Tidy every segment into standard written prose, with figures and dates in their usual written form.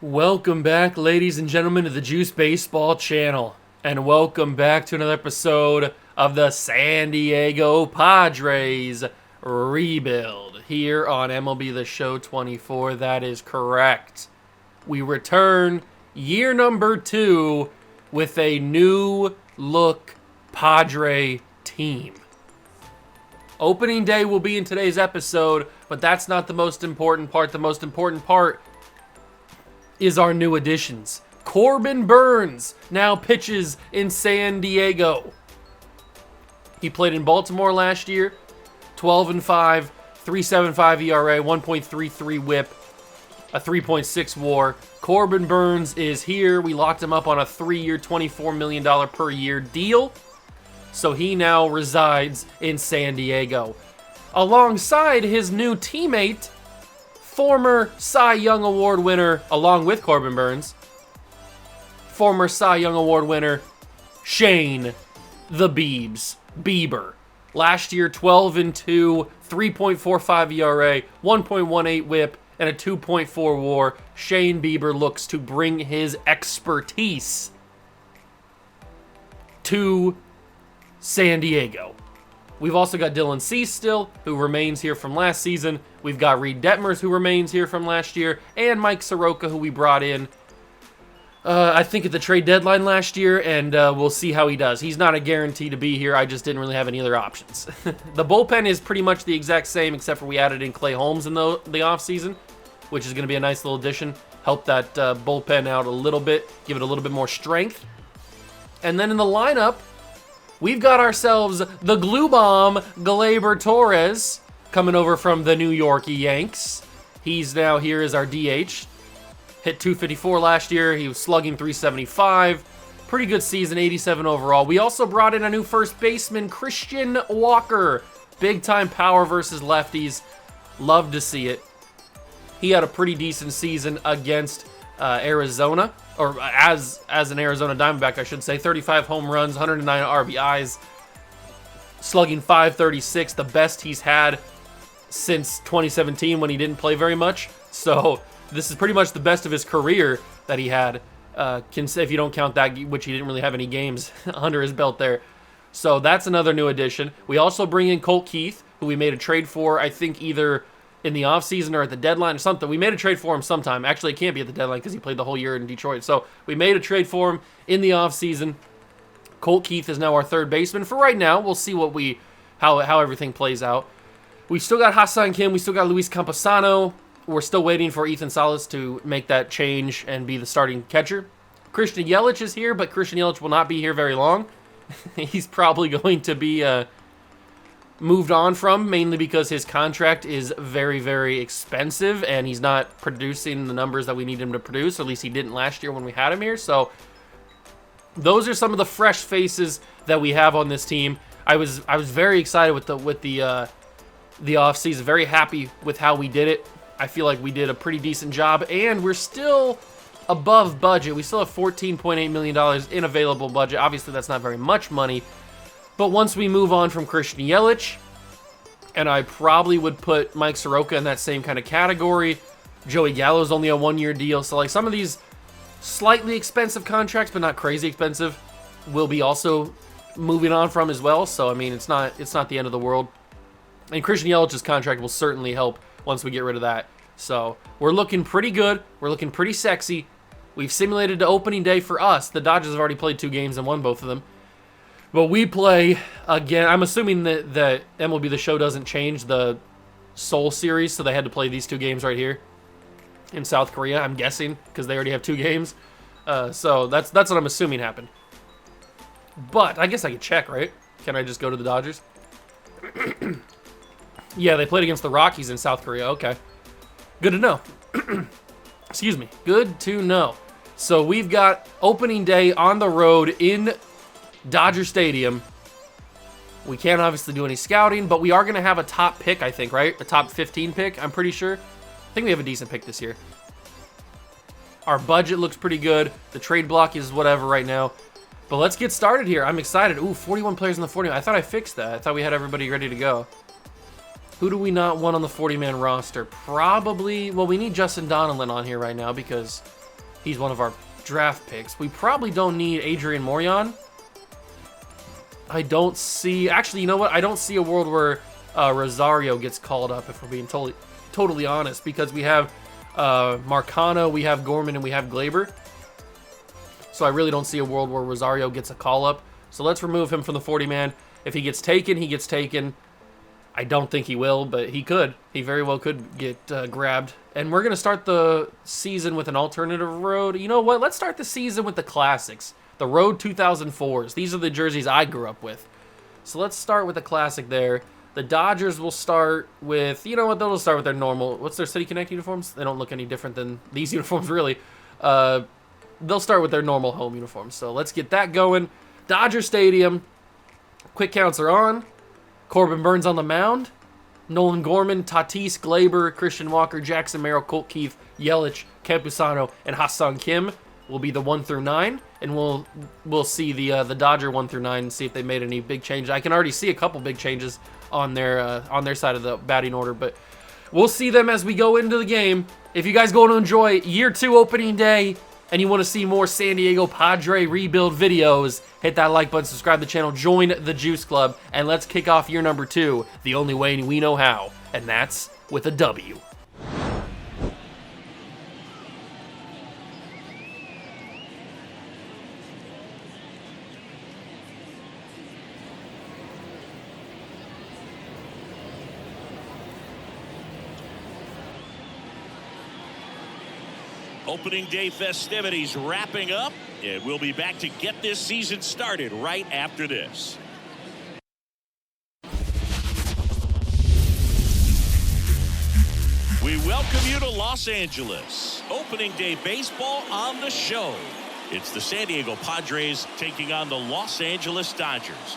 Welcome back, ladies and gentlemen, to the Juice Baseball channel. And welcome back to another episode of the San Diego Padres rebuild here on MLB The Show 24. That is correct. We return year number 2 with a new look Padre team. Opening day will be in today's episode, but that's not the most important part. The most important part is our new additions. Corbin Burnes now pitches in San Diego. He played in Baltimore last year, 12-5, 3.75 ERA, 1.33 WHIP, a 3.6 WAR. Corbin Burnes is here. We locked him up on a 3-year, $24 million per year deal. So he now resides in San Diego, alongside his new teammate, former Cy Young Award winner, along with Corbin Burnes, former Cy Young Award winner, Shane the Biebs Bieber. Last year, 12-2, 3.45 ERA, 1.18 WHIP, and a 2.4 WAR. Shane Bieber looks to bring his expertise to San Diego. We've also got Dylan Cease still, who remains here from last season. We've got Reed Detmers, who remains here from last year, and Mike Soroka, who we brought in, I think, at the trade deadline last year, and we'll see how he does. He's not a guarantee to be here. I just didn't really have any other options. The bullpen is pretty much the exact same, except for we added in Clay Holmes in the offseason, which is going to be a nice little addition. Help that bullpen out a little bit, give it a little bit more strength. And then in the lineup, we've got ourselves the glue bomb, Gleyber Torres, coming over from the New York Yanks. He's now here as our DH. Hit 254 last year. He was slugging 375. Pretty good season, 87 overall. We also brought in a new first baseman, Christian Walker. Big time power versus lefties. Love to see it. He had a pretty decent season against Arizona, or as an Arizona Diamondback, I should say. 35 home runs, 109 RBIs, slugging 536, the best he's had since 2017 when he didn't play very much. So this is pretty much the best of his career that he had, if you don't count that, which he didn't really have any games under his belt there. So that's another new addition. We also bring in Colt Keith, who we made a trade for, I think either in the offseason or at the deadline or something. We made a trade for him sometime. Actually, it can't be at the deadline because he played the whole year in Detroit. So we made a trade for him in the offseason. Colt Keith is now our third baseman. For right now, we'll see how everything plays out. We still got Hassan Kim. We still got Luis Campusano. We're still waiting for Ethan Salas to make that change and be the starting catcher. Christian Yelich is here, but Christian Yelich will not be here very long. He's probably going to be moved on from, mainly because his contract is very, very expensive and he's not producing the numbers that we need him to produce, or at least he didn't last year when we had him here. So those are some of the fresh faces that we have on this team. I was very excited with the offseason, very happy with how we did it. I feel like we did a pretty decent job, and we're still above budget. We still have $14.8 million in available budget. Obviously, that's not very much money. But once we move on from Christian Yelich, and I probably would put Mike Soroka in that same kind of category. Joey Gallo's only a 1-year deal. So like some of these slightly expensive contracts, but not crazy expensive, will be also moving on from as well. So I mean, it's not the end of the world. And Christian Yelich's contract will certainly help once we get rid of that. So we're looking pretty good. We're looking pretty sexy. We've simulated the opening day for us. The Dodgers have already played 2 games and won both of them. But we play again. I'm assuming that MLB The Show doesn't change the Seoul series, so they had to play these 2 games right here in South Korea, I'm guessing, because they already have 2 games. So that's what I'm assuming happened. But I guess I could check, right? Can I just go to the Dodgers? Yeah, they played against the Rockies in South Korea. Okay. Good to know. Excuse me. Good to know. So we've got opening day on the road in Dodger Stadium. We can't obviously do any scouting, but we are going to have a top pick, I think, right? A top 15 pick, I'm pretty sure. I think we have a decent pick this year. Our budget looks pretty good. The trade block is whatever right now. But let's get started here. I'm excited. Ooh, 41 players in the 40. I thought I fixed that. I thought we had everybody ready to go. Who do we not want on the 40-man roster? Probably, well, we need Justin Donelon on here right now because He's one of our draft picks. We probably don't need Adrian Morion. I don't see... Actually, you know what? I don't see a world where Rosario gets called up, if we're being totally honest, because we have Marcano, we have Gorman, and we have Glaber. So I really don't see a world where Rosario gets a call-up. So let's remove him from the 40-man. If he gets taken, he gets taken. I don't think he will, but he could. He very well could get grabbed. And we're going to start the season with an alternative road. You know what? Let's start the season with the classics. The Road 2004s. These are the jerseys I grew up with. So let's start with the classic there. The Dodgers will start with, you know what? They'll start with their normal. What's their City Connect uniforms? They don't look any different than these uniforms, really. They'll start with their normal home uniforms. So let's get that going. Dodger Stadium. Quick counts are on. Corbin Burns on the mound. Nolan Gorman, Tatis, Glaber, Christian Walker, Jackson Merrill, Colt Keith, Yelich, Campusano, and Ha-Seong Kim will be the 1 through 9. And we'll see the Dodger 1 through 9 and see if they made any big changes. I can already see a couple big changes on their side of the batting order, but we'll see them as we go into the game. If you guys going to enjoy Year 2 opening day and you want to see more San Diego Padre rebuild videos, hit that like button, subscribe to the channel, join the Juice Club, and let's kick off year number 2 the only way we know how, and that's with a W. Opening day festivities wrapping up, and we'll be back to get this season started right after this. We welcome you to Los Angeles. Opening day baseball on the show. It's the San Diego Padres taking on the Los Angeles Dodgers.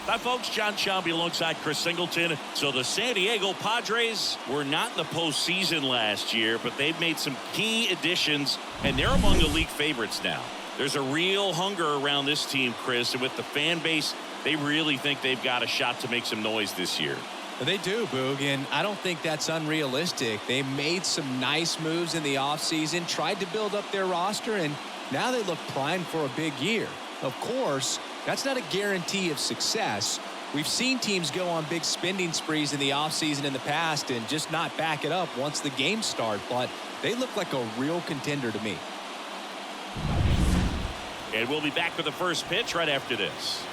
Hi, folks. John Schaumby alongside Chris Singleton. So the San Diego Padres were not in the postseason last year, but they've made some key additions, and they're among the league favorites now. There's a real hunger around this team, Chris, and with the fan base, they really think they've got a shot to make some noise this year. They do, Boog, and I don't think that's unrealistic. They made some nice moves in the offseason, tried to build up their roster, and now they look primed for a big year. Of course, that's not a guarantee of success. We've seen teams go on big spending sprees in the offseason in the past and just not back it up once the games start, but they look like a real contender to me. And we'll be back for the first pitch right after this.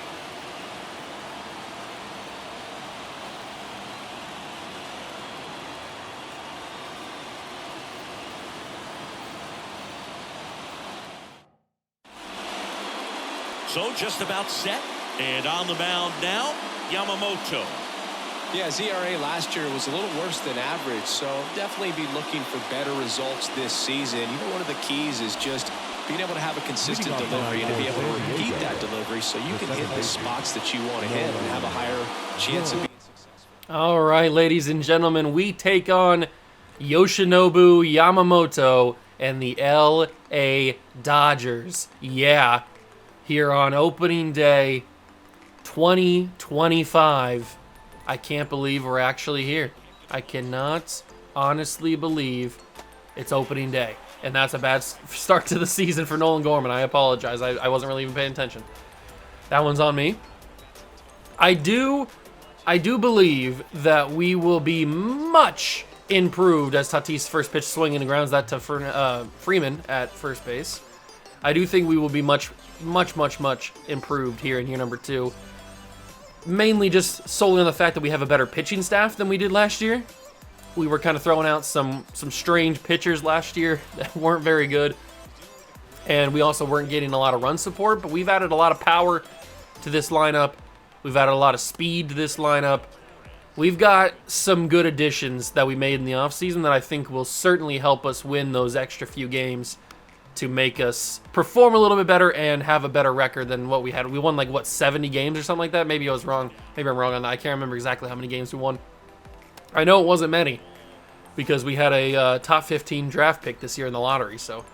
So just about set, and on the mound now, Yamamoto. Yeah, his ERA last year was a little worse than average, so definitely be looking for better results this season. You know, one of the keys is just being able to have a consistent delivery and to be able to repeat that delivery so you can hit the spots that you want to hit and have a higher chance of being successful. All right, ladies and gentlemen, we take on Yoshinobu Yamamoto and the LA Dodgers. Yeah. Here on opening day 2025. I can't believe we're actually here. I cannot honestly believe it's opening day. And that's a bad start to the season for Nolan Gorman. I apologize. I wasn't really even paying attention. That one's on me. I do believe that we will be much improved as Tatis first pitch swinging and grounds that to Freeman at first base. I do think we will be much improved here in year number 2. Mainly just solely on the fact that we have a better pitching staff than we did last year. We were kind of throwing out some strange pitchers last year that weren't very good. And we also weren't getting a lot of run support, but we've added a lot of power to this lineup. We've added a lot of speed to this lineup. We've got some good additions that we made in the offseason that I think will certainly help us win those extra few games to make us perform a little bit better and have a better record than what we had. We won, like, what, 70 games or something like that? Maybe I was wrong. Maybe I'm wrong on that. I can't remember exactly how many games we won. I know it wasn't many because we had a top 15 draft pick this year in the lottery. So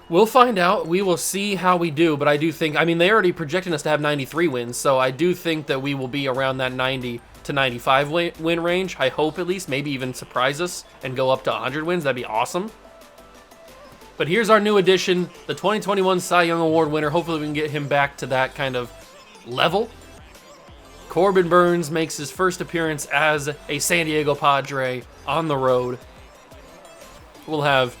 we'll find out. We will see how we do. But I do think, I mean, they already projecting us to have 93 wins. So I do think that we will be around that 90 to 95 win range. I hope at least, maybe even surprise us and go up to 100 wins. That'd be awesome. But here's our new addition, the 2021 Cy Young Award winner. Hopefully we can get him back to that kind of level. Corbin Burnes makes his first appearance as a San Diego Padre on the road. We'll have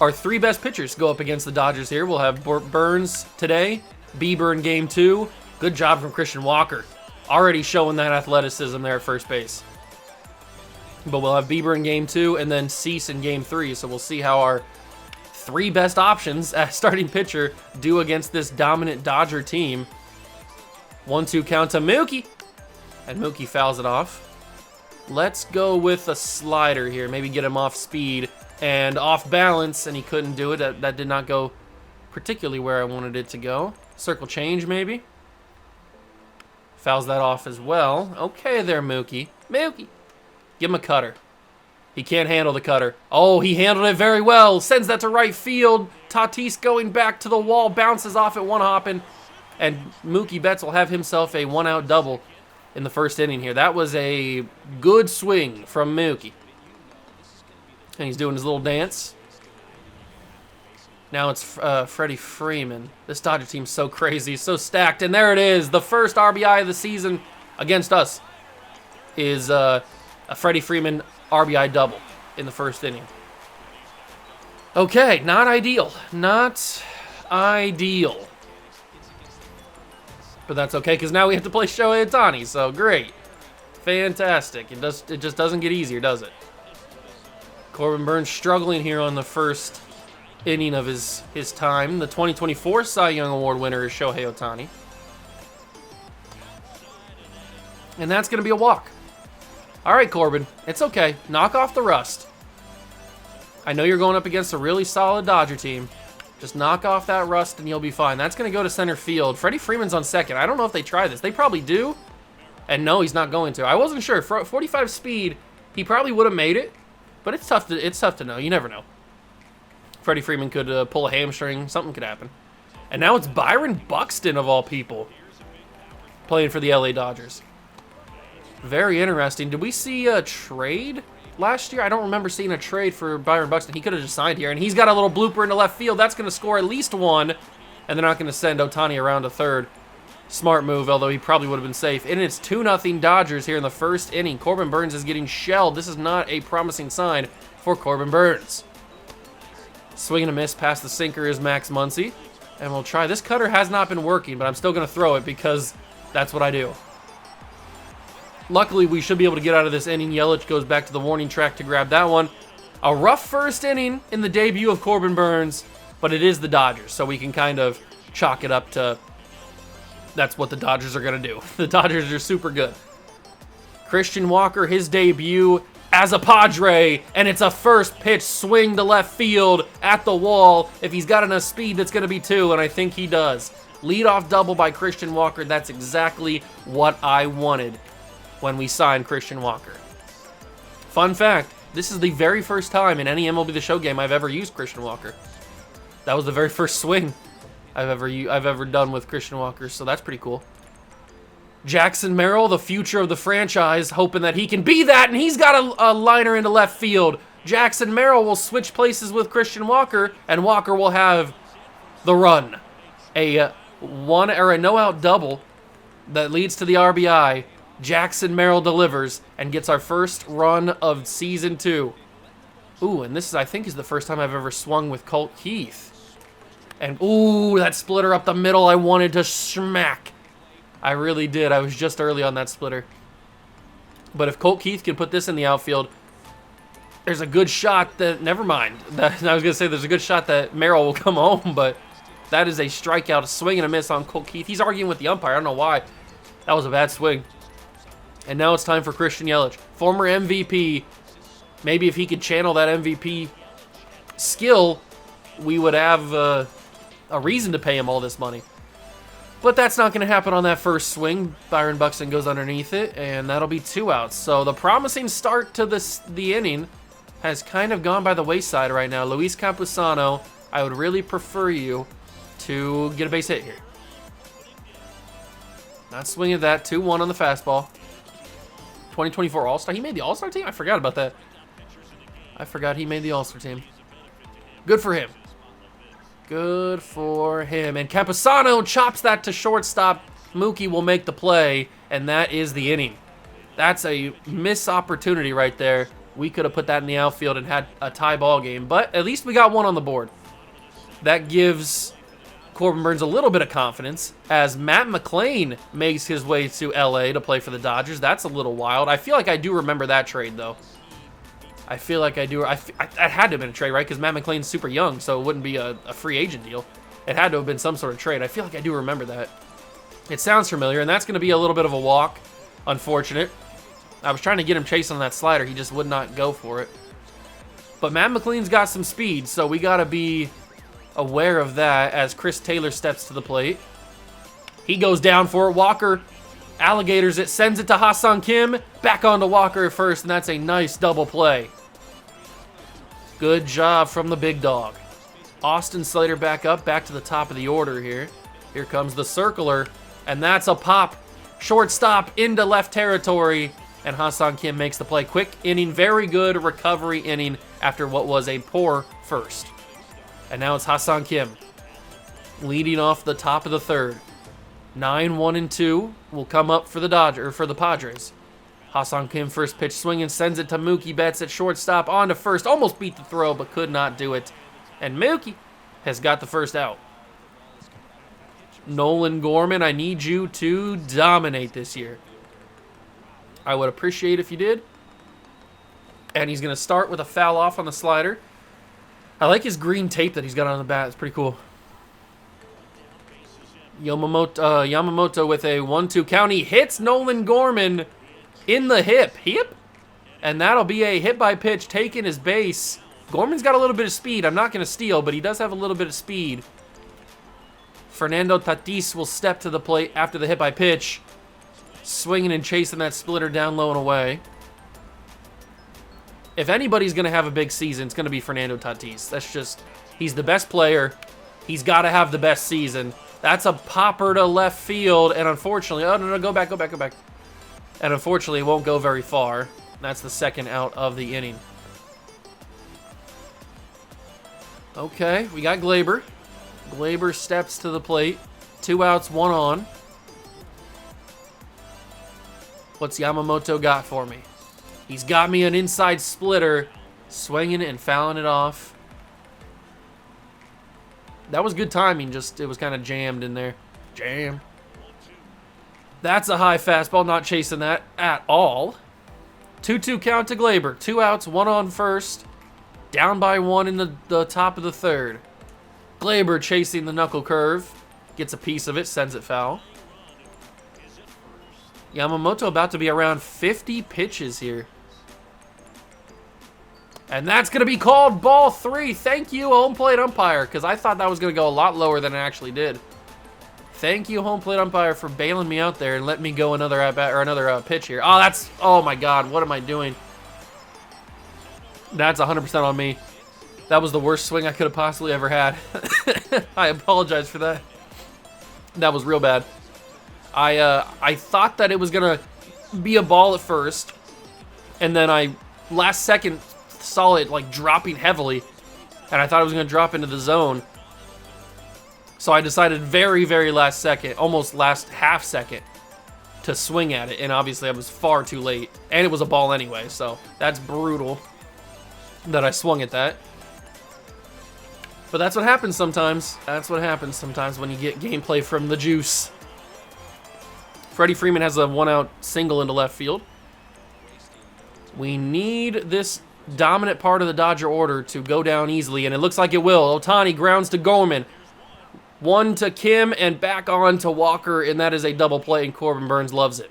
our 3 best pitchers go up against the Dodgers here. We'll have Burnes today, Bieber in Game 2. Good job from Christian Walker. Already showing that athleticism there at first base. But we'll have Bieber in Game 2 and then Cease in Game 3. So we'll see how our 3 best options as starting pitcher do against this dominant Dodger team. 1-2 count to Mookie. And Mookie fouls it off. Let's go with a slider here. Maybe get him off speed and off balance, and he couldn't do it. That did not go particularly where I wanted it to go. Circle change, maybe. Fouls that off as well. Okay there, Mookie. Mookie. Give him a cutter. He can't handle the cutter. Oh, he handled it very well. Sends that to right field. Tatis going back to the wall. Bounces off at one hopping. And Mookie Betts will have himself a 1-out double in the first inning here. That was a good swing from Mookie. And he's doing his little dance. Now it's Freddie Freeman. This Dodger team's so crazy, so stacked. And there it is. The first RBI of the season against us is a Freddie Freeman RBI double in the first inning. Okay, not ideal. Not ideal. But that's okay, because now we have to play Shohei Ohtani, so great. Fantastic. It just doesn't get easier, does it? Corbin Burnes struggling here on the first inning of his time. The 2024 Cy Young Award winner is Shohei Ohtani. And that's going to be a walk. All right, Corbin, it's okay. Knock off the rust. I know you're going up against a really solid Dodger team. Just knock off that rust and you'll be fine. That's going to go to center field. Freddie Freeman's on second. I don't know if they try this. They probably do. And no, he's not going to. I wasn't sure. 45 speed, he probably would have made it. But it's tough to know. You never know. Freddie Freeman could pull a hamstring. Something could happen. And now it's Byron Buxton, of all people, playing for the LA Dodgers. Very interesting. Did we see a trade last year? I don't remember seeing a trade for Byron Buxton. He could have just signed here. And he's got a little blooper into left field. That's going to score at least 1. And they're not going to send Ohtani around to third. Smart move, although he probably would have been safe. And it's 2-0 Dodgers here in the first inning. Corbin Burnes is getting shelled. This is not a promising sign for Corbin Burnes. Swing and a miss past the sinker is Max Muncy. And we'll try. This cutter has not been working, but I'm still going to throw it because that's what I do. Luckily, we should be able to get out of this inning. Yelich goes back to the warning track to grab that one. A rough first inning in the debut of Corbin Burnes, but it is the Dodgers, so we can kind of chalk it up to that's what the Dodgers are going to do. The Dodgers are super good. Christian Walker, his debut as a Padre, and it's a first pitch swing to left field at the wall. If he's got enough speed, that's going to be 2, and I think he does. Leadoff double by Christian Walker. That's exactly what I wanted when we signed Christian Walker. Fun fact, this is the very first time in any MLB The Show game I've ever used Christian Walker. That was the very first swing I've ever done with Christian Walker, so that's pretty cool. Jackson Merrill, the future of the franchise, hoping that he can be that, and he's got a liner into left field. Jackson Merrill will switch places with Christian Walker, and Walker will have the run. A no-out double that leads to the RBI. Jackson Merrill delivers and gets our first run of season 2. Ooh, and this is, I think, is the first time I've ever swung with Colt Keith. And ooh, that splitter up the middle, I wanted to smack. I really did. I was just early on that splitter. But if Colt Keith can put this in the outfield, there's a good shot that, never mind. I was going to say there's a good shot that Merrill will come home, but that is a strikeout, a swing and a miss on Colt Keith. He's arguing with the umpire. I don't know why. That was a bad swing. And now it's time for Christian Yelich, former MVP. Maybe if he could channel that MVP skill, we would have a reason to pay him all this money. But that's not going to happen on that first swing. Byron Buxton goes underneath it, and that'll be 2 outs. So the promising start to the inning has kind of gone by the wayside right now. Luis Campusano, I would really prefer you to get a base hit here. Not swinging that. 2-1 on the fastball. 2024 All-Star. He made the All-Star team? I forgot about that. I forgot he made the All-Star team. Good for him. Good for him. And Camposano chops that to shortstop. Mookie will make the play, and that is the inning. That's a missed opportunity right there. We could have put that in the outfield and had a tie ball game, but at least we got one on the board. That gives Corbin Burnes a little bit of confidence as Matt McLain makes his way to LA to play for the Dodgers. That's a little wild. I feel like I do remember that trade, though. I feel like I do. That had to have been a trade, right? Because Matt McLain's super young, so it wouldn't be a free agent deal. It had to have been some sort of trade. I feel like I do remember that. It sounds familiar, and that's going to be a little bit of a walk. Unfortunate. I was trying to get him chasing on that slider. He just would not go for it. But Matt McLain's got some speed, so we got to be aware of that as Chris Taylor steps to the plate. He goes down for it. Walker alligators it, sends it to Ha-Seong Kim. Back onto Walker at first, and that's a nice double play. Good job from the big dog. Austin Slater back up, back to the top of the order here. Here comes the circler, and that's a pop. Shortstop into left territory, and Ha-Seong Kim makes the play. Quick inning, very good recovery inning after what was a poor first. And now it's Ha-Seong Kim leading off the top of the third. 9-1-2 will come up for the Padres. Ha-Seong Kim first pitch swinging, sends it to Mookie Betts at shortstop, on to first. Almost beat the throw, but could not do it. And Mookie has got the first out. Nolan Gorman, I need you to dominate this year. I would appreciate if you did. And he's going to start with a foul off on the slider. I like his green tape that he's got on the bat. It's pretty cool. Yamamoto with a 1-2 count. He hits Nolan Gorman in the hip. And that'll be a hit by pitch taking his base. Gorman's got a little bit of speed. I'm not going to steal, but he does have a little bit of speed. Fernando Tatis will step to the plate after the hit by pitch. Swinging and chasing that splitter down low and away. If anybody's going to have a big season, it's going to be Fernando Tatis. That's just, he's the best player. He's got to have the best season. That's a popper to left field, and unfortunately, oh, no, go back. And unfortunately, it won't go very far. That's the second out of the inning. Okay, we got Glaber. Glaber steps to the plate. 2 outs, 1 on. What's Yamamoto got for me? He's got me an inside splitter, swinging and fouling it off. That was good timing, just it was kind of jammed in there. Jam. That's a high fastball, not chasing that at all. 2-2 count to Glaber. 2 outs, 1 on first. Down by 1 in the top of the third. Glaber chasing the knuckle curve. Gets a piece of it, sends it foul. Yamamoto about to be around 50 pitches here. And that's going to be called ball 3. Thank you, home plate umpire, because I thought that was going to go a lot lower than it actually did. Thank you, home plate umpire, for bailing me out there and letting me go another at-bat or another pitch here. Oh my God, what am I doing? That's 100% on me. That was the worst swing I could have possibly ever had. I apologize for that. That was real bad. I thought that it was going to be a ball at first, and then I, last second, saw it like dropping heavily, and I thought it was going to drop into the zone. So I decided very, very last second, almost last half second, to swing at it, and obviously I was far too late, and it was a ball anyway, so that's brutal that I swung at that. But that's what happens sometimes. That's what happens sometimes when you get gameplay from the juice. Freddie Freeman has a 1-out single into left field. We need this dominant part of the Dodger order to go down easily, and it looks like it will. Ohtani grounds to Gorman. 1 to Kim and back on to Walker, and that is a double play, and Corbin Burnes loves it.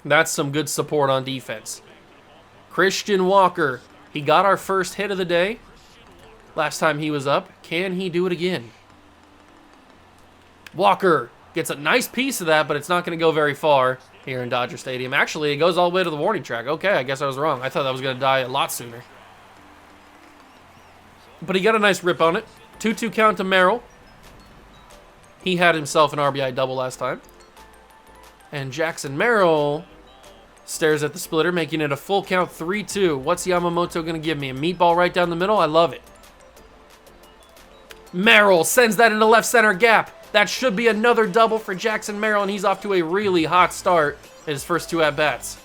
That's some good support on defense. Christian Walker, he got our first hit of the day last time he was up. Can he do it again? Walker gets a nice piece of that, but it's not going to go very far here in Dodger Stadium. Actually, it goes all the way to the warning track. Okay, I guess I was wrong. I thought that was going to die a lot sooner. But he got a nice rip on it. 2-2 count to Merrill. He had himself an RBI double last time. And Jackson Merrill Stares at the splitter, making it a full count 3-2. What's Yamamoto going to give me? A meatball right down the middle? I love it. Merrill sends that into left center gap. That should be another double for Jackson Merrill, and he's off to a really hot start in his first 2 at-bats.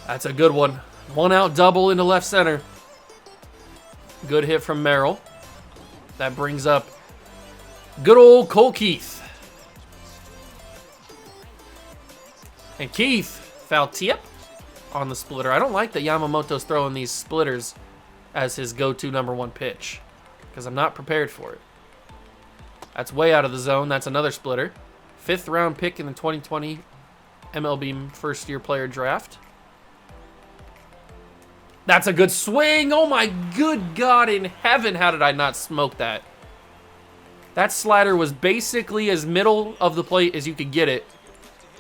That's a good one. 1 out double into left center. Good hit from Merrill. That brings up good old Cole Keith. And Keith foul tip on the splitter. I don't like that Yamamoto's throwing these splitters as his go-to #1 pitch because I'm not prepared for it. That's way out of the zone. That's another splitter. 5th round pick in the 2020 MLB first-year player draft. That's a good swing. Oh my good God in heaven, how did I not smoke that? That slider was basically as middle of the plate as you could get it.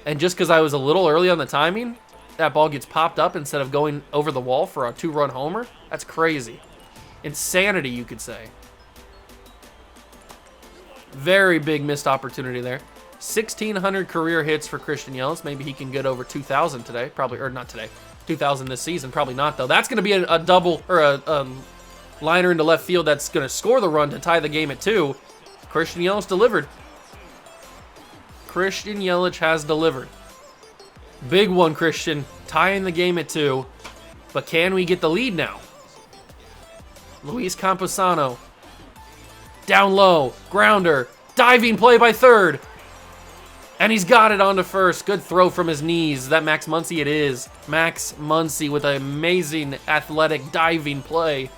And just because I was a little early on the timing, that ball gets popped up instead of going over the wall for a 2-run homer. That's crazy. Insanity, you could say. Very big missed opportunity there. 1,600 career hits for Christian Yelich. Maybe he can get over 2,000 today. Probably, or not today. 2,000 this season. Probably not, though. That's going to be a double, or a liner into left field that's going to score the run to tie the game at 2. Christian Yelich delivered. Christian Yelich has delivered. Big one, Christian. Tying the game at 2. But can we get the lead now? Luis Camposano. Down low. Grounder. Diving play by third. And he's got it onto first. Good throw from his knees. Is that Max Muncy? It is. Max Muncy with an amazing athletic diving play.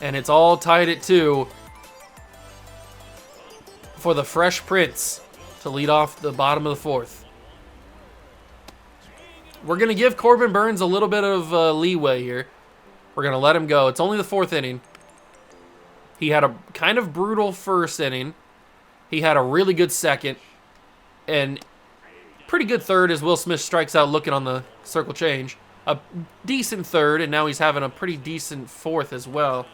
And it's all tied at 2 for the Fresh Prince to lead off the bottom of the 4th. We're going to give Corbin Burnes a little bit of leeway here. We're going to let him go. It's only the 4th inning. He had a kind of brutal first inning. He had a really good second. And pretty good third as Will Smith strikes out looking on the circle change. A decent third, and now he's having a pretty decent 4th as well.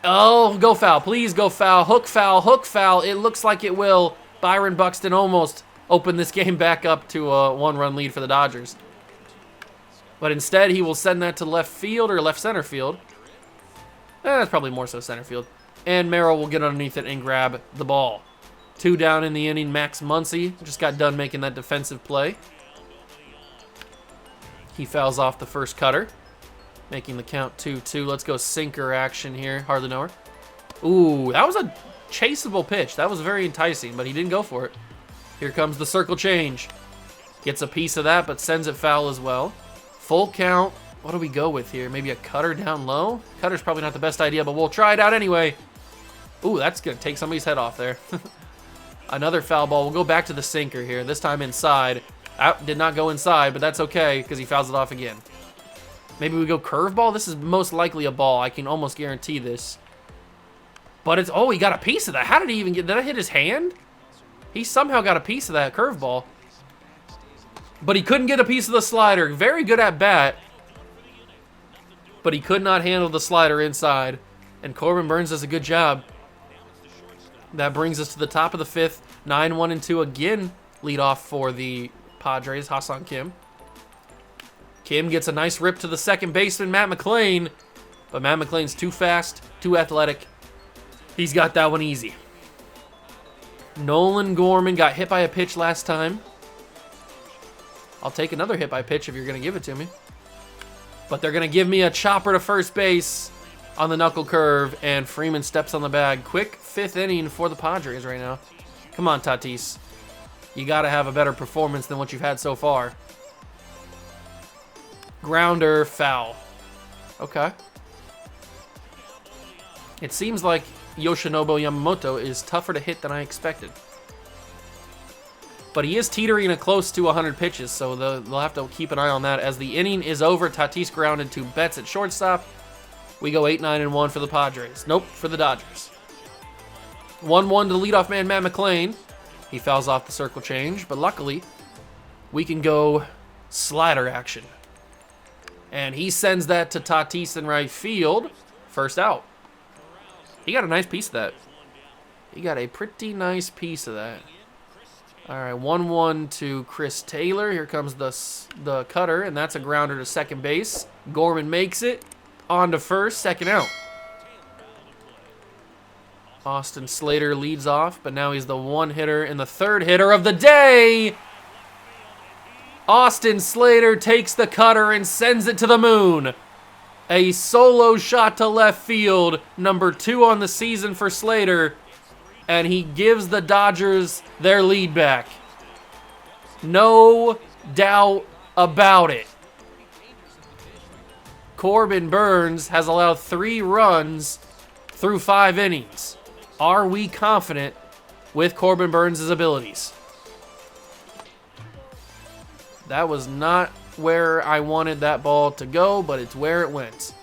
Oh, go foul. Please go foul. Hook foul. Hook foul. It looks like it will. Byron Buxton almost opened this game back up to a 1-run lead for the Dodgers. But instead, he will send that to left field or left center field. That's probably more so center field. And Merrill will get underneath it and grab the ball. 2 down in the inning. Max Muncy just got done making that defensive play. He fouls off the first cutter, making the count 2-2. Let's go sinker action here. Hardly know her. Ooh, that was a chaseable pitch. That was very enticing, but he didn't go for it. Here comes the circle change. Gets a piece of that, but sends it foul as well. Full count. What do we go with here? Maybe a cutter down low? Cutter's probably not the best idea, but we'll try it out anyway. Ooh, that's going to take somebody's head off there. Another foul ball. We'll go back to the sinker here. This time inside. That did not go inside, but that's okay because he fouls it off again. Maybe we go curveball. This is most likely a ball. I can almost guarantee this. But it's... Oh, he got a piece of that. How did he even get... Did I hit his hand? He somehow got a piece of that curveball. But he couldn't get a piece of the slider. Very good at bat. But he could not handle the slider inside. And Corbin Burnes does a good job. That brings us to the top of the 5th. 9-1-2 again. Lead off for the Padres. Ha-Seong Kim. Kim gets a nice rip to the second baseman, Matt McLain. But Matt McLain's too fast, too athletic. He's got that one easy. Nolan Gorman got hit by a pitch last time. I'll take another hit by pitch if you're going to give it to me. But they're going to give me a chopper to first base on the knuckle curve, and Freeman steps on the bag. Quick 5th inning for the Padres right now. Come on, Tatis. You got to have a better performance than what you've had so far. Grounder, foul. Okay. It seems like Yoshinobu Yamamoto is tougher to hit than I expected. But he is teetering at close to 100 pitches, so they'll have to keep an eye on that. As the inning is over, Tatis grounded to Betts at shortstop. We go 8-9-1 for the Padres. Nope, for the Dodgers. 1-1 to the leadoff man, Matt McLain. He fouls off the circle change, but luckily, we can go slider action. And he sends that to Tatis in right field. First out. He got a nice piece of that. He got a pretty nice piece of that. All right, 1-1 to Chris Taylor. Here comes the cutter, and that's a grounder to second base. Gorman makes it. On to first, second out. Austin Slater leads off, but now he's the one hitter and the third hitter of the day. Austin Slater takes the cutter and sends it to the moon. A solo shot to left field, number 2 on the season for Slater, and he gives the Dodgers their lead back. No doubt about it. Corbin Burnes has allowed 3 runs through 5 innings. Are we confident with Corbin Burnes' abilities? That was not where I wanted that ball to go, but it's where it went.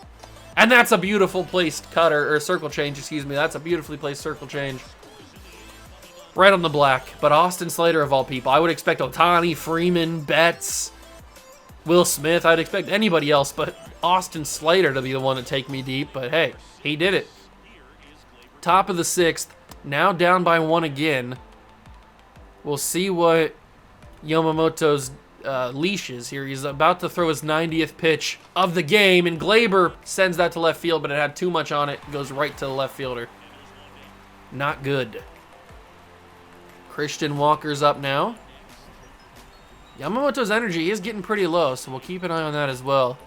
And that's a beautiful placed cutter, or circle change, excuse me. That's a beautifully placed circle change. Right on the black. But Austin Slater, of all people, I would expect Ohtani, Freeman, Betts, Will Smith. I'd expect anybody else but Austin Slater to be the one to take me deep. But hey, he did it. Top of the 6th, now down by 1 again. We'll see what Yamamoto's leash is here. He's about to throw his 90th pitch of the game, and Glaber sends that to left field, but it had too much on it. Goes right to the left fielder. Not good. Christian Walker's up now. Yamamoto's energy is getting pretty low, so we'll keep an eye on that as well.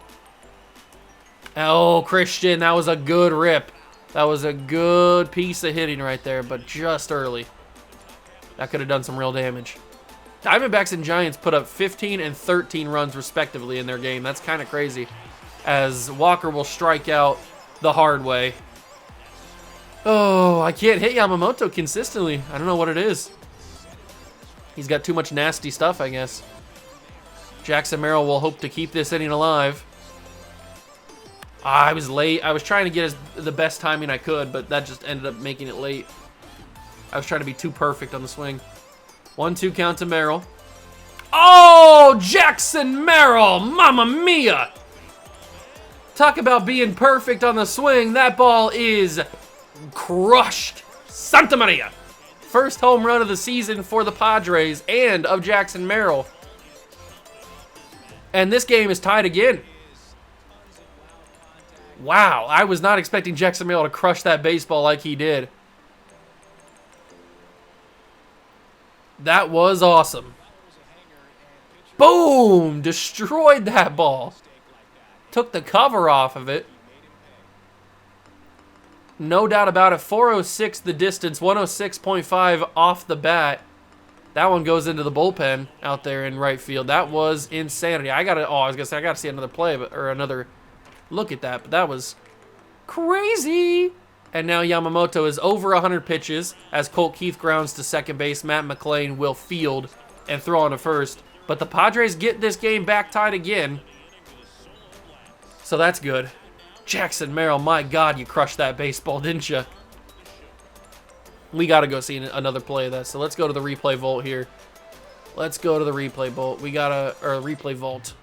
Oh, Christian, that was a good rip. That was a good piece of hitting right there, but just early. That could have done some real damage. Diamondbacks and Giants put up 15 and 13 runs respectively in their game. That's kind of crazy, as Walker will strike out the hard way. Oh, I can't hit Yamamoto consistently. I don't know what it is. He's got too much nasty stuff, I guess. Jackson Merrill will hope to keep this inning alive. I was late. I was trying to get the best timing I could, but that just ended up making it late. I was trying to be too perfect on the swing. 1-2 count to Merrill. Oh, Jackson Merrill! Mamma mia! Talk about being perfect on the swing. That ball is crushed. Santa Maria! First home run of the season for the Padres and of Jackson Merrill. And this game is tied again. Wow, I was not expecting Jackson Merrill to crush that baseball like he did. That was awesome. Boom! Destroyed that ball. Took the cover off of it. No doubt about it. 406 the distance, 106.5 off the bat. That one goes into the bullpen out there in right field. That was insanity. I was gonna say I gotta see another play, or another look at that. But that was crazy. And now Yamamoto is over 100 pitches as Colt Keith grounds to second base. Matt McLean will field and throw on to first. But the Padres get this game back tied again. So that's good. Jackson Merrill, my God, you crushed that baseball, didn't you? We got to go see another play of that. So let's go to the replay vault here. Let's go to the replay vault. Replay vault.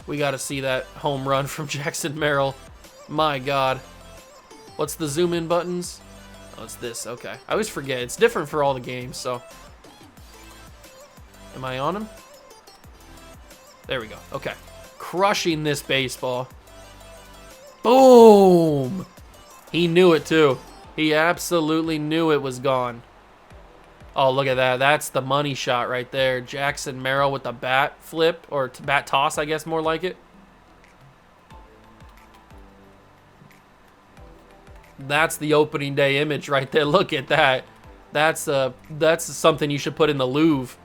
We got to see that home run from Jackson Merrill. My God. What's the zoom in buttons? Oh, it's this. Okay. I always forget. It's different for all the games, so. Am I on him? There we go. Okay. Crushing this baseball. Boom! He knew it, too. He absolutely knew it was gone. Oh, look at that. That's the money shot right there. Jackson Merrill with the bat flip, or bat toss, I guess, more like it. That's the opening day image right there. Look at that. That's something you should put in the Louvre.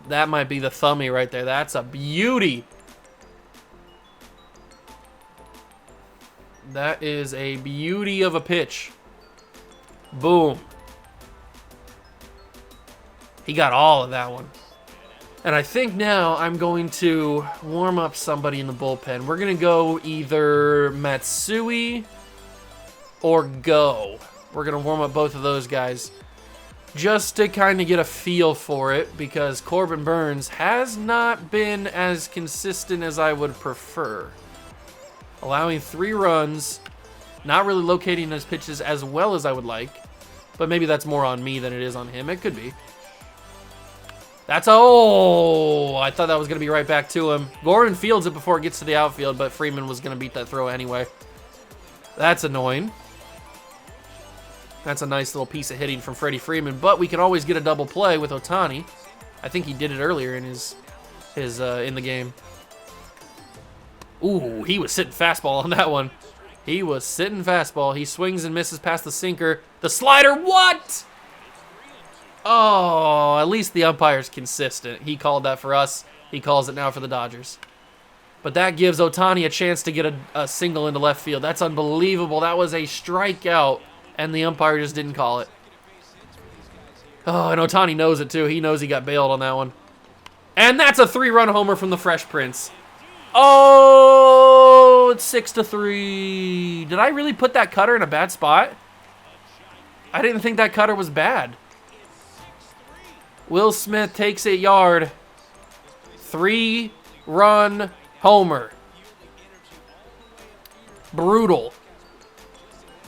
That might be the thumbie right there. That's a beauty. That is a beauty of a pitch. Boom. He got all of that one. And I think now I'm going to warm up somebody in the bullpen. We're going to go either Matsui or Go. We're going to warm up both of those guys just to kind of get a feel for it, because Corbin Burnes has not been as consistent as I would prefer. Allowing 3 runs, not really locating his pitches as well as I would like, but maybe that's more on me than it is on him. It could be. Oh, I thought that was going to be right back to him. Gorman fields it before it gets to the outfield, but Freeman was going to beat that throw anyway. That's annoying. That's a nice little piece of hitting from Freddie Freeman, but we can always get a double play with Ohtani. I think he did it earlier in his in the game. Ooh, he was sitting fastball on that one. He was sitting fastball. He swings and misses past the sinker. The slider, what? Oh, at least the umpire's consistent. He called that for us. He calls it now for the Dodgers. But that gives Ohtani a chance to get a single into left field. That's unbelievable. That was a strikeout, and the umpire just didn't call it. Oh, and Ohtani knows it, too. He knows he got bailed on that one. And that's a 3-run homer from the Fresh Prince. Oh, it's 6-3. Did I really put that cutter in a bad spot? I didn't think that cutter was bad. Will Smith takes it yard. 3-run homer. Brutal.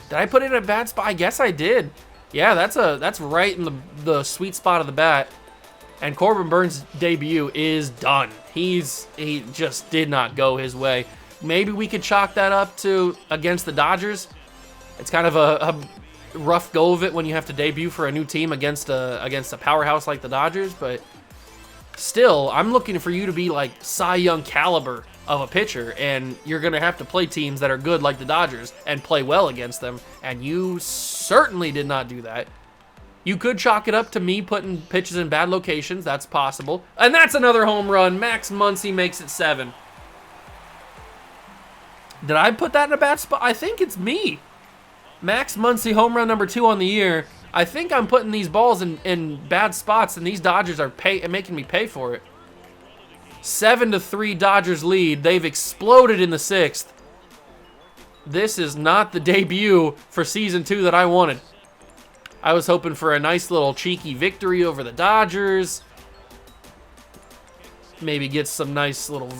Did I put it in a bad spot? I guess I did. Yeah, that's right in the sweet spot of the bat. And Corbin Burns' debut is done. He just did not go his way. Maybe we could chalk that up to against the Dodgers. It's kind of a rough go of it when you have to debut for a new team against a powerhouse like the Dodgers, but still, I'm looking for you to be like Cy Young caliber of a pitcher, and you're going to have to play teams that are good like the Dodgers and play well against them, and you certainly did not do that. You could chalk it up to me putting pitches in bad locations. That's possible. And that's another home run. Max Muncy makes it 7. Did I put that in a bad spot? I think it's me. Max Muncy, home run number 2 on the year. I think I'm putting these balls in bad spots, and these Dodgers are making me pay for it. 7-3 Dodgers lead. They've exploded in the 6th. This is not the debut for Season 2 that I wanted. I was hoping for a nice little cheeky victory over the Dodgers. Maybe get some nice little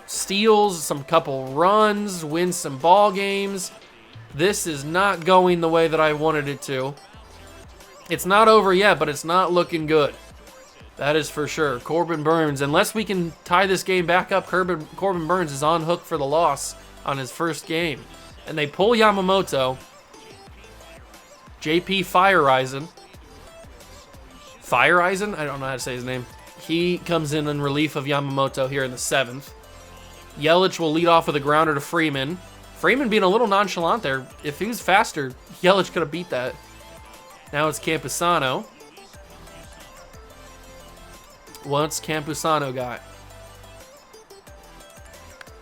steals, some couple runs, win some ball games. This is not going the way that I wanted it to. It's not over yet, but it's not looking good. That is for sure. Corbin Burns, unless we can tie this game back up, Corbin Burns is on hook for the loss on his first game. And they pull Yamamoto. JP Fireisen. I don't know how to say his name. He comes in relief of Yamamoto here in the 7th. Yelich will lead off with a grounder to Freeman. Freeman being a little nonchalant there. If he was faster, Yelich could have beat that. Now it's Campusano. What's Campusano got?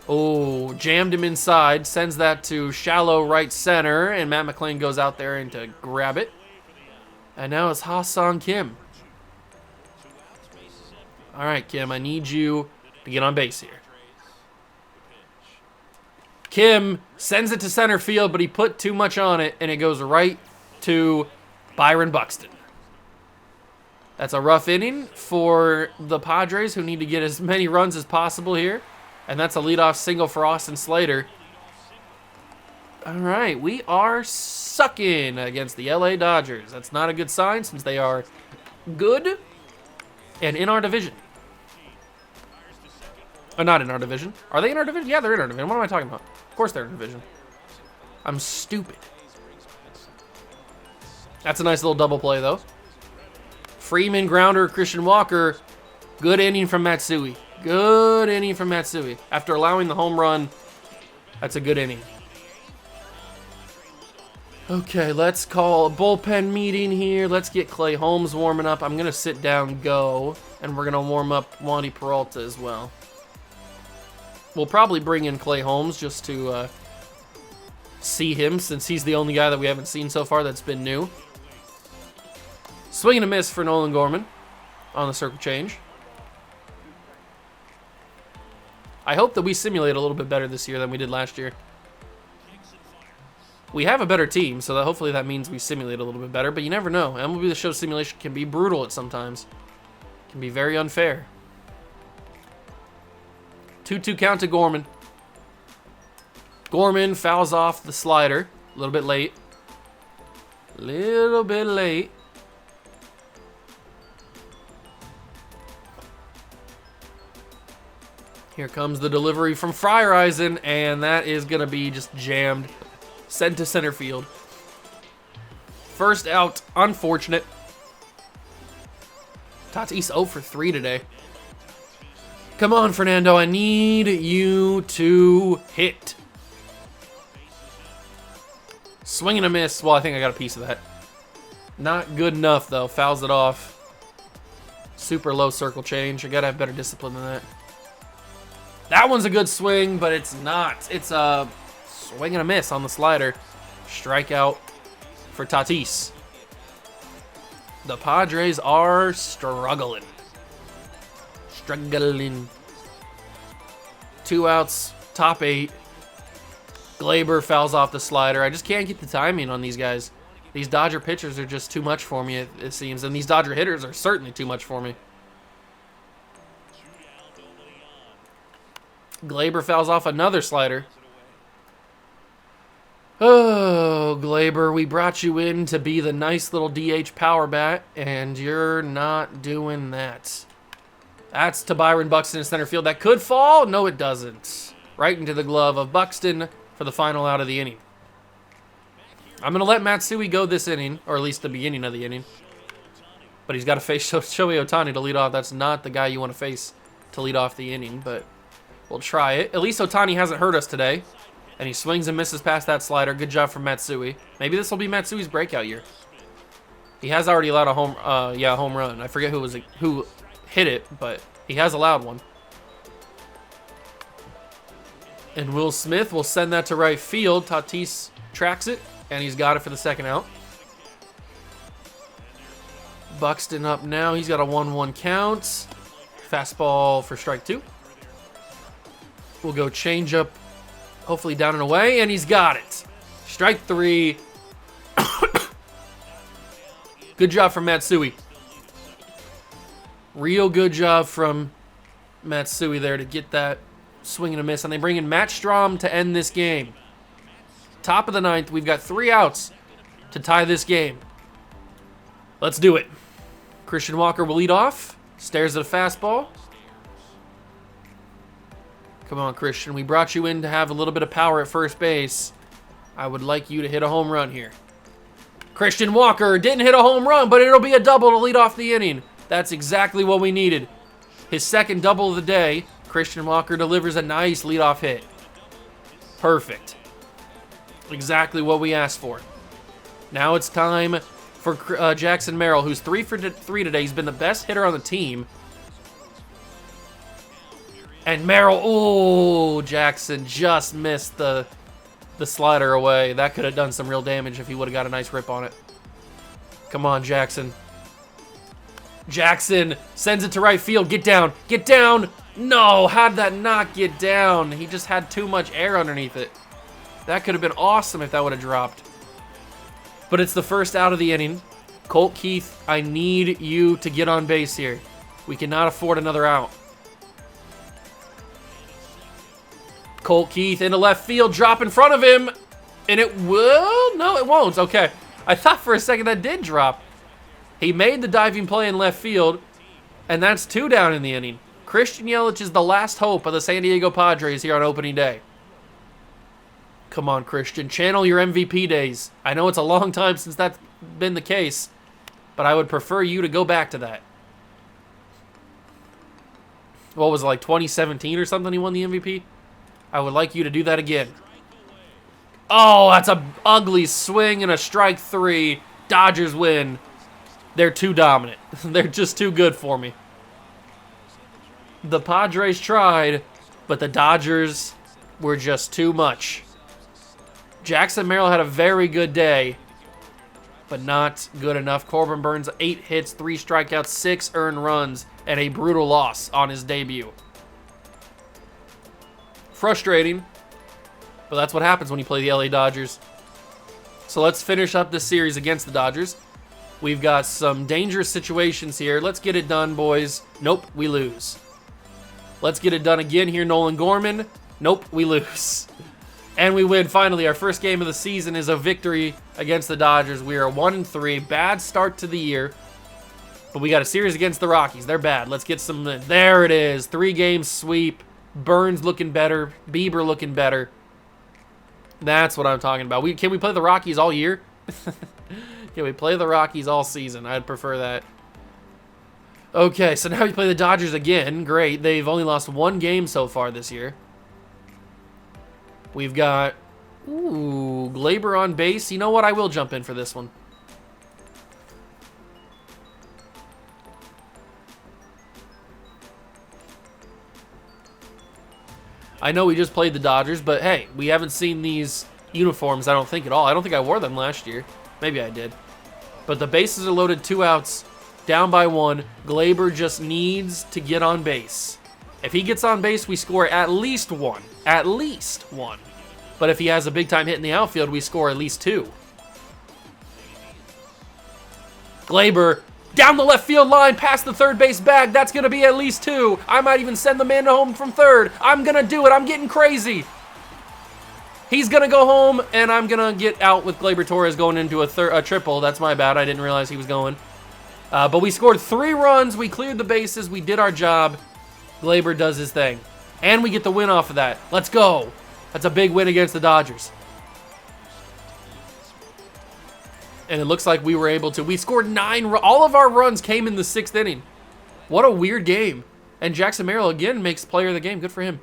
Oh, jammed him inside. Sends that to shallow right center. And Matt McClain goes out there and to grab it. And now it's Ha-Seong Kim. All right, Kim, I need you to get on base here. Kim sends it to center field, but he put too much on it, and it goes right to Byron Buxton. That's a rough inning for the Padres, who need to get as many runs as possible here. And that's a leadoff single for Austin Slater. All right, we are sucking against the LA Dodgers. That's not a good sign since they are good and in our division. Not in our division. Are they in our division? Yeah, they're in our division. What am I talking about? Of course they're in our division. I'm stupid. That's a nice little double play, though. Freeman, grounder, Christian Walker. Good inning from Matsui. Good inning from Matsui. After allowing the home run, that's a good inning. Okay, let's call a bullpen meeting here. Let's get Clay Holmes warming up. I'm going to sit down, go, and we're going to warm up Wandy Peralta as well. We'll probably bring in Clay Holmes just to see him, since he's the only guy that we haven't seen so far that's been new. Swing and a miss for Nolan Gorman on the circle change. I hope that we simulate a little bit better this year than we did last year. We have a better team, so that hopefully that means we simulate a little bit better, but you never know. MLB The Show simulation can be brutal at sometimes. It can be very unfair. 2-2 count to Gorman. Gorman fouls off the slider. A little bit late. Here comes the delivery from Fryereisen, and that is going to be just jammed. Sent to center field. First out, unfortunate. Tatis 0 for 3 today. Come on, Fernando, I need you to hit. Swing and a miss. Well, I think I got a piece of that. Not good enough, though. Fouls it off. Super low circle change. I got to have better discipline than that. That one's a good swing, but it's not. It's a swing and a miss on the slider. Strikeout for Tatis. The Padres are struggling. Struggling. 2 outs, top 8. Glaber fouls off the slider. I just can't get the timing on these guys. These Dodger pitchers are just too much for me, it seems. And these Dodger hitters are certainly too much for me. Glaber fouls off another slider. Oh, Glaber, we brought you in to be the nice little DH power bat, and you're not doing that. That's to Byron Buxton in center field. That could fall. No, it doesn't. Right into the glove of Buxton for the final out of the inning. I'm going to let Matsui go this inning, or at least the beginning of the inning. But he's got to face Shohei Ohtani to lead off. That's not the guy you want to face to lead off the inning, but we'll try it. At least Ohtani hasn't hurt us today. And he swings and misses past that slider. Good job from Matsui. Maybe this will be Matsui's breakout year. He has already allowed a home run. I forget who hit it, but he has allowed one. And Will Smith will send that to right field. Tatis tracks it, and he's got it for the second out. Buxton up now. He's got a 1-1 count. Fastball for strike 2. We'll go change up, hopefully down and away, and he's got it. Strike 3. Good job from Matsui. Real good job from Matsui there to get that swing and a miss. And they bring in Matt Strahm to end this game. Top of the 9th. We've got 3 outs to tie this game. Let's do it. Christian Walker will lead off. Stares at a fastball. Come on, Christian. We brought you in to have a little bit of power at first base. I would like you to hit a home run here. Christian Walker didn't hit a home run, but it'll be a double to lead off the inning. That's exactly what we needed. His second double of the day. Christian Walker delivers a nice leadoff hit. Perfect. Exactly what we asked for. Now it's time for Jackson Merrill, who's 3 for 3 today. He's been the best hitter on the team. And Merrill, oh, Jackson just missed the slider away. That could have done some real damage if he would have got a nice rip on it. Come on, Jackson. Jackson sends it to right field. Get down. Get down. No, how'd that not get down? He just had too much air underneath it. That could have been awesome if that would have dropped. But it's the first out of the inning. Colt Keith, I need you to get on base here. We cannot afford another out. Colt Keith into left field, drop in front of him, and it will? No, it won't. Okay. I thought for a second that did drop. He made the diving play in left field, and that's 2 down in the inning. Christian Yelich is the last hope of the San Diego Padres here on opening day. Come on, Christian. Channel your MVP days. I know it's a long time since that's been the case, but I would prefer you to go back to that. What was it, like 2017 or something he won the MVP? I would like you to do that again. Oh, that's a ugly swing and a strike 3. Dodgers win. They're too dominant. They're just too good for me. The Padres tried, but the Dodgers were just too much. Jackson Merrill had a very good day, but not good enough. Corbin Burns, 8 hits, 3 strikeouts, 6 earned runs, and a brutal loss on his debut. Frustrating, but that's what happens when you play the LA Dodgers. So let's finish up this series against the Dodgers. We've got some dangerous situations here. Let's get it done, boys. Nope, we lose. Let's get it done again here, Nolan Gorman. Nope, we lose. And we win. Finally, our first game of the season is a victory against the Dodgers. We are 1-3. Bad start to the year. But we got a series against the Rockies. They're bad. Let's get some. There it is. 3-game sweep. Burns looking better. Bieber looking better. That's what I'm talking about. Can we play the Rockies all year? Can we play the Rockies all season? I'd prefer that. Okay, so now we play the Dodgers again. Great. They've only lost 1 game so far this year. We've got... Ooh, Glaber on base. You know what? I will jump in for this one. I know we just played the Dodgers, but hey, we haven't seen these uniforms, I don't think, at all. I don't think I wore them last year. Maybe I did. But the bases are loaded, 2 outs, down by 1. Glaber just needs to get on base. If he gets on base, we score at least 1. At least 1. But if he has a big-time hit in the outfield, we score at least 2. Glaber, down the left field line, past the third base bag. That's going to be at least 2. I might even send the man home from third. I'm going to do it. I'm getting crazy. He's going to go home, and I'm going to get out with Glaber Torres going into a triple. That's my bad. I didn't realize he was going. But we scored 3 runs. We cleared the bases. We did our job. Glaber does his thing. And we get the win off of that. Let's go. That's a big win against the Dodgers. And it looks like we were able to. We scored 9. All of our runs came in the 6th inning. What a weird game. And Jackson Merrill again makes player of the game. Good for him.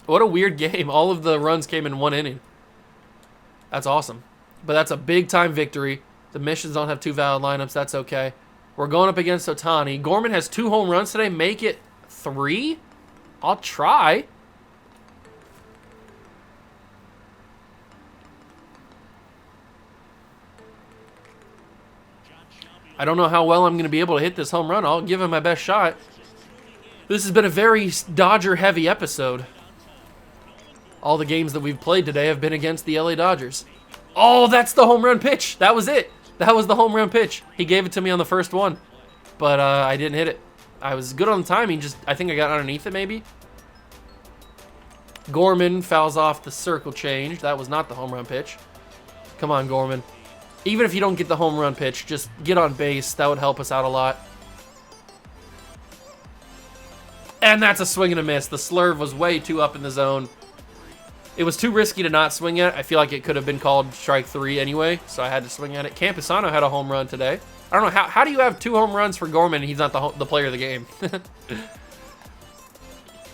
What a weird game. All of the runs came in 1 inning. That's awesome. But that's a big-time victory. The Missions don't have 2 valid lineups. That's okay. We're going up against Ohtani. Gorman has 2 home runs today. Make it 3? I'll try. I don't know how well I'm going to be able to hit this home run. I'll give him my best shot. This has been a very Dodger-heavy episode. All the games that we've played today have been against the LA Dodgers. Oh, that's the home run pitch. That was it. That was the home run pitch. He gave it to me on the first one, but I didn't hit it. I was good on the timing. Just I think I got underneath it maybe. Gorman fouls off the circle change. That was not the home run pitch. Come on, Gorman. Even if you don't get the home run pitch, just get on base. That would help us out a lot. And that's a swing and a miss. The slurve was way too up in the zone. It was too risky to not swing at it. I feel like it could have been called strike 3 anyway, so I had to swing at it. Campusano had a home run today. I don't know, how do you have 2 home runs for Gorman and he's not the player of the game?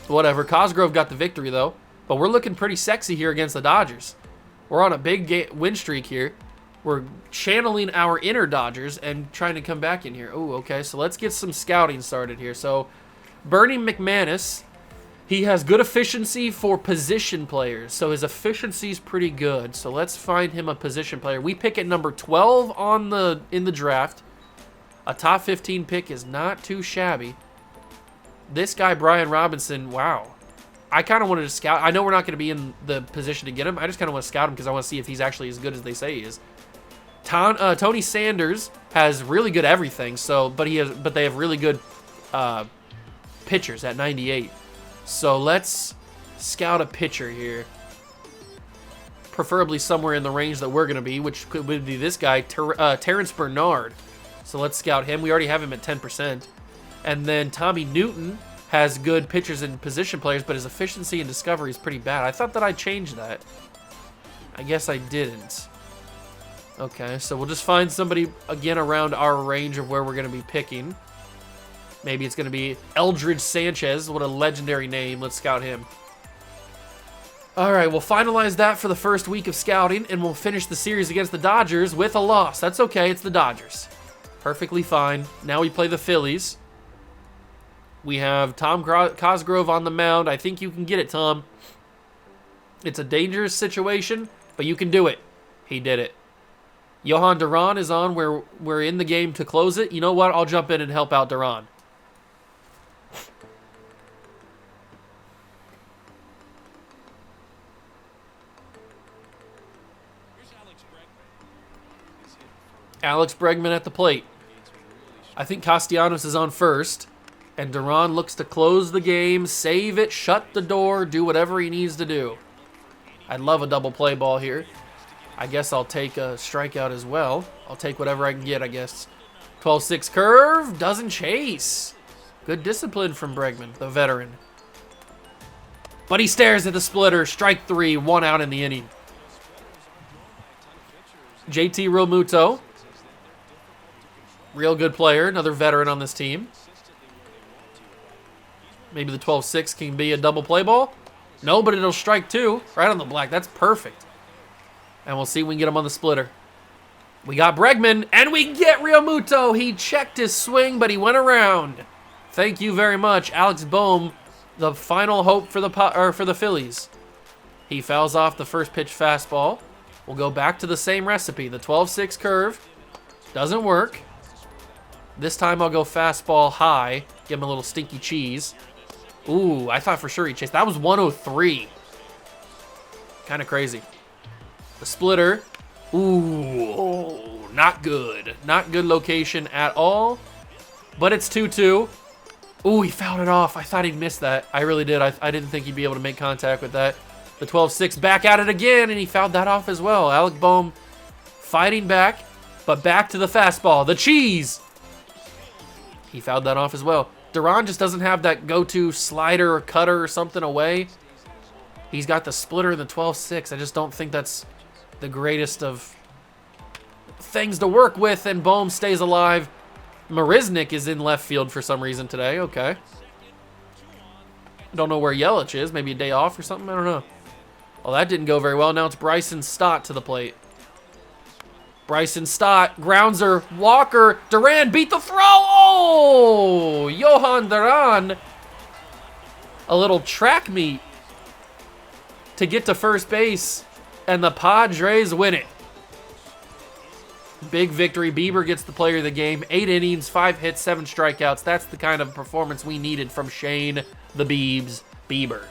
Whatever. Cosgrove got the victory, though. But we're looking pretty sexy here against the Dodgers. We're on a big win streak here. We're channeling our inner Dodgers and trying to come back in here. Oh, okay, so let's get some scouting started here. So, Bernie McManus, he has good efficiency for position players. So his efficiency is pretty good. So let's find him a position player. We pick at number 12 in the draft. A top 15 pick is not too shabby. This guy, Brian Robinson, wow. I kind of wanted to scout. I know we're not going to be in the position to get him. I just kind of want to scout him because I want to see if he's actually as good as they say he is. Tony Sanders has really good everything. So, but they have really good pitchers at 98. So let's scout a pitcher here. Preferably somewhere in the range that we're going to be, which would be this guy, Terrence Bernard. So let's scout him. We already have him at 10%. And then Tommy Newton has good pitchers and position players, but his efficiency and discovery is pretty bad. I thought that I changed that. I guess I didn't. Okay, so we'll just find somebody, again, around our range of where we're going to be picking. Maybe it's going to be Eldridge Sanchez. What a legendary name. Let's scout him. All right, we'll finalize that for the first week of scouting, and we'll finish the series against the Dodgers with a loss. That's okay. It's the Dodgers. Perfectly fine. Now we play the Phillies. We have Tom Cosgrove on the mound. I think you can get it, Tom. It's a dangerous situation, but you can do it. He did it. Johan Duran is on. We're in the game to close it. You know what? I'll jump in and help out Duran. Alex Bregman at the plate. I think Castellanos is on first. And Duran looks to close the game, save it, shut the door, do whatever he needs to do. I'd love a double play ball here. I guess I'll take a strikeout as well. I'll take whatever I can get, I guess. 12-6 curve, doesn't chase. Good discipline from Bregman, the veteran. But he stares at the splitter. Strike 3, 1 out in the inning. JT Realmuto. Real good player. Another veteran on this team. Maybe the 12-6 can be a double play ball. No, but it'll strike 2. Right on the black. That's perfect. And we'll see if we can get him on the splitter. We got Bregman, and we get Realmuto. He checked his swing, but he went around. Thank you very much, Alex Bohm, the final hope for the Phillies. He fouls off the first pitch fastball. We'll go back to the same recipe. The 12-6 curve doesn't work. This time I'll go fastball high, give him a little stinky cheese. Ooh, I thought for sure he chased. That was 103. Kind of crazy. The splitter. Ooh, not good. Not good location at all. But it's 2-2. Ooh, he fouled it off. I thought he'd miss that. I really did. I didn't think he'd be able to make contact with that. The 12-6 back at it again, and he fouled that off as well. Alec Bohm fighting back, but back to the fastball. The cheese. He fouled that off as well. Duran just doesn't have that go-to slider or cutter or something away. He's got the splitter and the 12-6. I just don't think that's the greatest of things to work with, and Bohm stays alive. Marisnik is in left field for some reason today. Okay. Don't know where Yelich is. Maybe a day off or something. I don't know. Well, that didn't go very well. Now it's Bryson Stott to the plate. Bryson Stott, grounds Walker, Duran beat the throw. Oh, Johan Duran. A little track meet to get to first base, and the Padres win it. Big victory. Bieber gets the player of the game. 8 innings, 5 hits, 7 strikeouts. That's the kind of performance we needed from Shane the Biebs Bieber.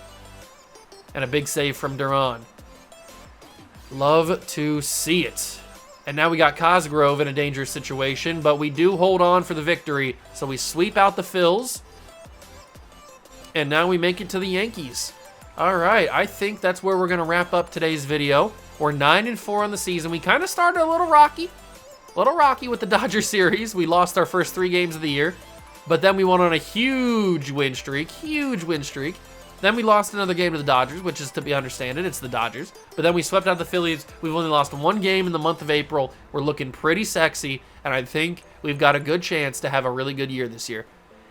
And a big save from Duran. Love to see it. And now we got Cosgrove in a dangerous situation, but we do hold on for the victory. So we sweep out the Phils. And now we make it to the Yankees. All right, I think that's where we're going to wrap up today's video. We're 9-4 on the season. We kind of started a little rocky. A little rocky with the Dodger series. We lost our first 3 games of the year. But then we went on a huge win streak. Huge win streak. Then we lost another game to the Dodgers, which is to be understood. It's the Dodgers. But then we swept out the Phillies. We've only lost 1 game in the month of April. We're looking pretty sexy, and I think we've got a good chance to have a really good year this year.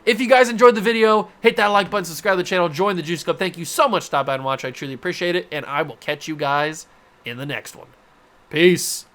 If you guys enjoyed the video, hit that like button, subscribe to the channel, join the Juice Club. Thank you so much for stopping by and watching. I truly appreciate it, and I will catch you guys in the next one. Peace.